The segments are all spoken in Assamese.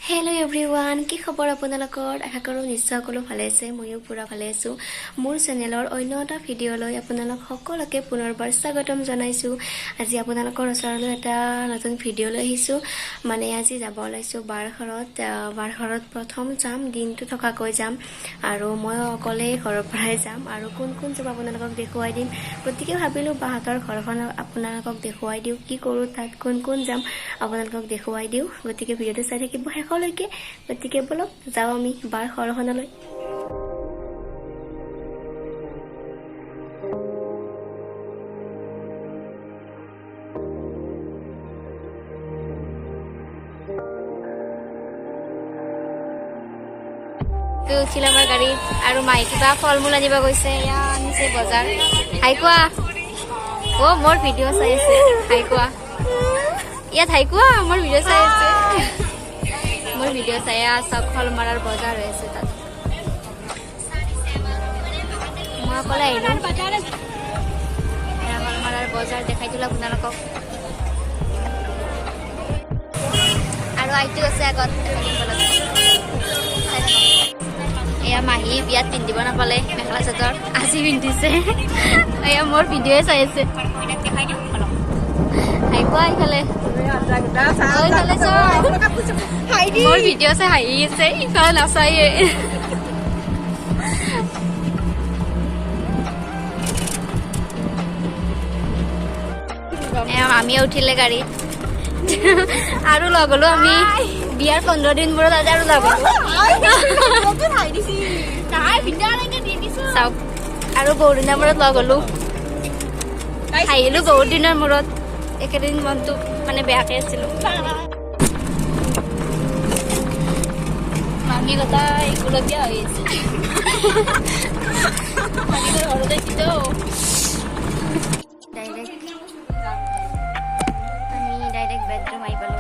Hello everyone, কি খবৰ আপোনালোকৰ? আশা কৰোঁ নিশ্চয় সকলো ভালে আছে। ময়ো পুৰা ভালে আছো। মোৰ চেনেলৰ অন্য এটা ভিডিঅ'লৈ আপোনালোক সকলোকে পুনৰবাৰ স্বাগতম জনাইছো। আজি আপোনালোকৰ ওচৰলৈ এটা নতুন ভিডিঅ' লৈ আহিছো। মানে আজি যাব ওলাইছো বাৰঘৰত প্ৰথম যাম, দিনটো থকাকৈ যাম আৰু মই অকলে ঘৰৰ পৰাই যাম আৰু কোন যাব আপোনালোকক দেখুৱাই দিম। গতিকে ভাবিলো বাহঁতৰ ঘৰখন আপোনালোকক দেখুৱাই দিওঁ, কি কৰোঁ তাত কোন যাম আপোনালোকক দেখুৱাই দিওঁ। গতিকে ভিডিঅ'টো চাই থাকিব শেষলৈকে। গতিকে বলক যাওঁ আমি বাৰ ঘৰখনলৈ। উঠিল আমাৰ গাড়ীত আৰু মায়ে কিবা ফল মূল আনিব গৈছে। এয়া আনিছে বজাৰ। হাই কোৱা। অ' মোৰ ভিডিঅ' চাই আছে। হাই কোৱা। ইয়াত হাই কোৱা, মোৰ ভিডিঅ' চাই আছে। মোৰ ভিডিঅ' চাই চব ফল মূলৰ বজাৰ হৈ আছে তাত। মই অকলে আহিলো। ফল মূলৰ বজাৰ দেখাই দিলো আপোনালোকক। আৰু আইটো আছে আগত। এয়া মাহী বিয়াত পিন্ধিব নাপালে মেখেলা চাদৰ, আজি পিন্ধিছে। এয়া মোৰ ভিডিঅ'ই চাই আছে। হাই কোৱা ইফালে। মোৰ ভিডিঅ' চাই হাঁহি আছে, ইফালে নাচায়ে। আমিও উঠিলে গাড়ীত আৰু লগ হলো আমি বিয়াৰ 15 দিন মূৰত আজি আৰু লগ হলো। চাওক আৰু বহুত দিনৰ মূৰত লগ হলো, আহিলো বহুত দিনৰ মূৰত। একেদিন মনটো মানে বেয়াকে আছিলো। মামী কথা গুলপীয়া হৈ আছে। ঘৰতে ডাইৰেক্ট বেডৰুম আহি পালো।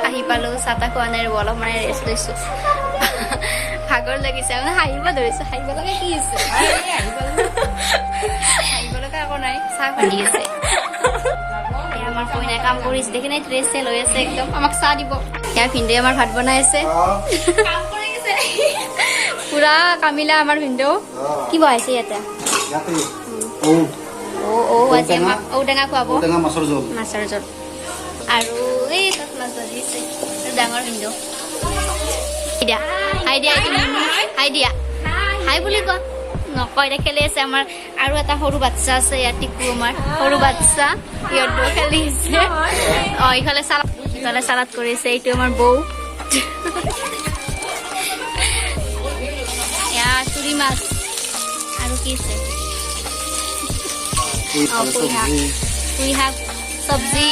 আহি পালো, চাহ তাহ খোৱা নাই, অলপ মানে ৰেষ্ট লৈছো। ভাগৰ লাগিছে, হাঁহিব ধৰিছো। হাঁহিব লগা কি আছে? হাঁহিব লগা একো নাই, চাহ ভালি আছে। আমাৰ কইনাই কাম কৰিছে দেখি নাই, ড্ৰেছ লৈ আছে একদম। আমাক চাহ দিব। ইয়াৰ ভিনদেউ আমাৰ ভাত বনাই আছে। পুৰা কামিলা আমাৰ ভিনদেউ। কি বহাইছে ইয়াতে? ঔটেঙা খুৱাব, মাছৰ জোল। আৰু এই তাত মাছ ভাজিছে ডাঙৰ ভিনদেউ। হাই দিয়া, হাই দিয়া, হাই বুলি কোৱা। নকয় দে, খেলি আছে আমাৰ। আৰু এটা সৰু বাচ্ছা আছে ইয়াত, টিকু আমাৰ সৰু বাচ্ছা। সিহঁতো খেলি আছে। ইফালে চালাদ কৰিছে। এইটো আমাৰ বৌ। চুৰি মাছ আৰু কি আছে? পুঁই শাক চব্জি।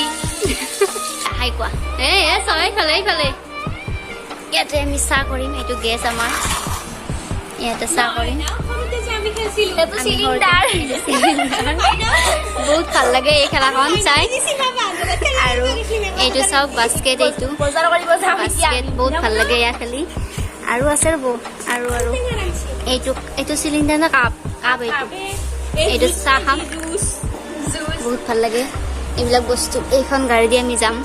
হাই কোৱা। এইফালে ইয়াতে আমি চাহ কৰিম। এইটো গেছ আমাৰ, ইয়াতে চাহ কৰিম। বহুত ভাল লাগে এই খেলাখন চাই। আৰু এইটো চাওক বাস্কেট, এইটো বাস্কেট বহুত ভাল লাগে এয়া খেলি। আৰু আছে ৰ'ব, আৰু এইটো চিলিণ্ডাৰ না কাপ। এইটো চাহ খাম, বহুত ভাল লাগে এইবিলাক বস্তু। এইখন গাড়ী দি আমি যাম,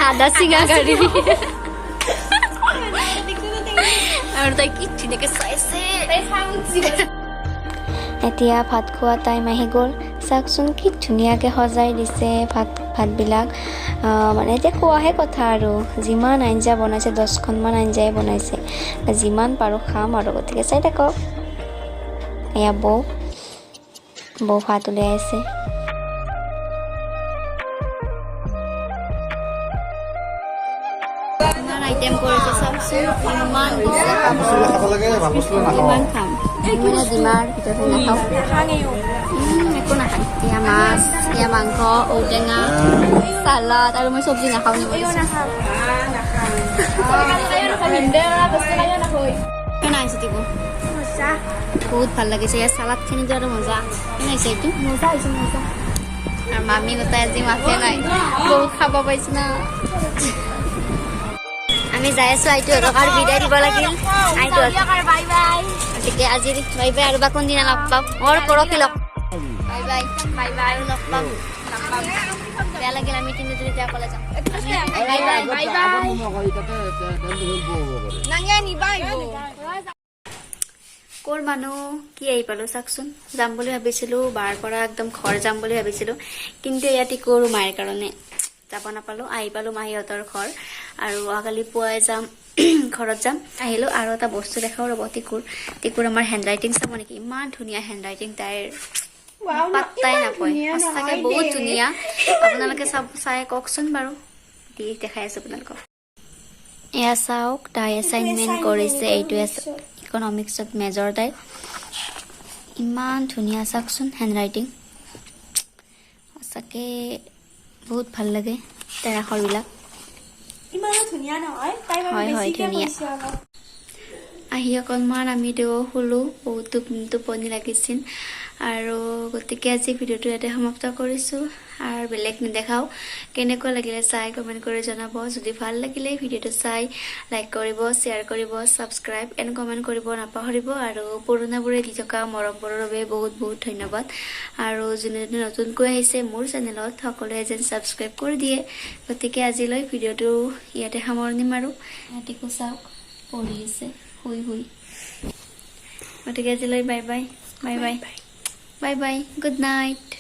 আদা চিঙা গাড়ী। আৰু তাই কি ধুনীয়াকে চাইছে। এতিয়া ভাত খোৱা টাইম আহি গ'ল। চাওকচোন কি ধুনীয়াকে সজাই দিছে ভাতবিলাক। মানে এতিয়া খোৱাহে কথা আৰু। যিমান আঞ্জা বনাইছে, 10খনমান আঞ্জাই বনাইছে। যিমান পাৰোঁ খাম আৰু। গতিকে চাই থাকক। এয়া বৌ ভাত উলিয়াই আছে। আইটেম কৰিছে চাওকচোন, ইমান খাম। মানে ডিমাৰ ভিতৰত নাখাওঁ, একো নাখায়। এয়া মাছ, এয়া মাংস, ঔটেঙা, চালাড। আৰু মই চব্জি নাখাওঁ। বহুত ভাল লাগিছে। ইয়াৰ চালাডখিনি আৰু মজা বনাইছে। এইটো মজা হৈছে, মজা। আৰু মামী গোটাই আজি মাছে নাই, বহুত খাব পাইছো না। আমি যাই আছো আইটোহঁতক আৰু বিদায় দিব লাগিল। গতিকে আজি বাই বাই। আৰু বা কোনদিনা লগ পাম, পৰহি লগ। বাই বাই বাই বাই আৰু লগ পাম বেয়া লাগিল আমি তিনিজনী এতিয়া অকলে যাম বাই বাই বাই বাই ক'ৰ মানুহ কি আহি পালো চাওকচোন যাম বুলি ভাবিছিলো বাৰ পৰা একদম ঘৰ যাম বুলি ভাবিছিলো কিন্তু ইয়াতে কৰো মাৰ কাৰণে যাব নাপালো আহি পালো মাহীহঁতৰ ঘৰ আৰু অহাকালি পুৱাই যাম ঘৰত যাম আহিলো আৰু এটা বস্তু দেখাও ৰ'ব টিকুৰ আমাৰ হেণ্ড ৰাইটিং চাব নেকি ইমান ধুনীয়া হেণ্ড ৰাইটিং তাইৰ পাত্তাই নাপায় সঁচাকে বহুত ধুনীয়া আপোনালোকে চাই কওকচোন বাৰু দেখাই আছো আপোনালোকক এয়া চাওক তাই এছাইনমেণ্ট কৰিছে এইটো ইকনমিক্সত মেজৰ তাই ইমান ধুনীয়া চাওকচোন হেণ্ড ৰাইটিং সঁচাকে বহুত ভাল লাগে তাইৰ আখৰবিলাক ইমানো ধুনীয়া নহয় তাই হয় হয় ধুনীয়া আহি অকণমান আমি শুলো বহুত টোপনি লাগিছিল আৰু গতিকে আজি ভিডিঅ'টো ইয়াতে সমাপ্ত কৰিছোঁ আৰু বেলেগ নেদেখাও কেনেকুৱা লাগিলে চাই কমেণ্ট কৰি জনাব যদি ভাল লাগিলে ভিডিঅ'টো চাই লাইক কৰিব শ্বেয়াৰ কৰিব ছাবস্ক্ৰাইব এণ্ড কমেণ্ট কৰিব নাপাহৰিব আৰু পুৰণাবোৰে দি থকা মৰমবোৰৰ বাবে বহুত বহুত ধন্যবাদ আৰু যোনে যোনে নতুনকৈ আহিছে মোৰ চেনেলত সকলোৱে যেন ছাবস্ক্ৰাইব কৰি দিয়ে গতিকে আজিলৈ ভিডিঅ'টো ইয়াতে সামৰণি মাৰোঁ ৰাতিকো চাওক পঢ়ি আছে শুই গতিকে আজিলৈ bye bye bye bye bye bye good night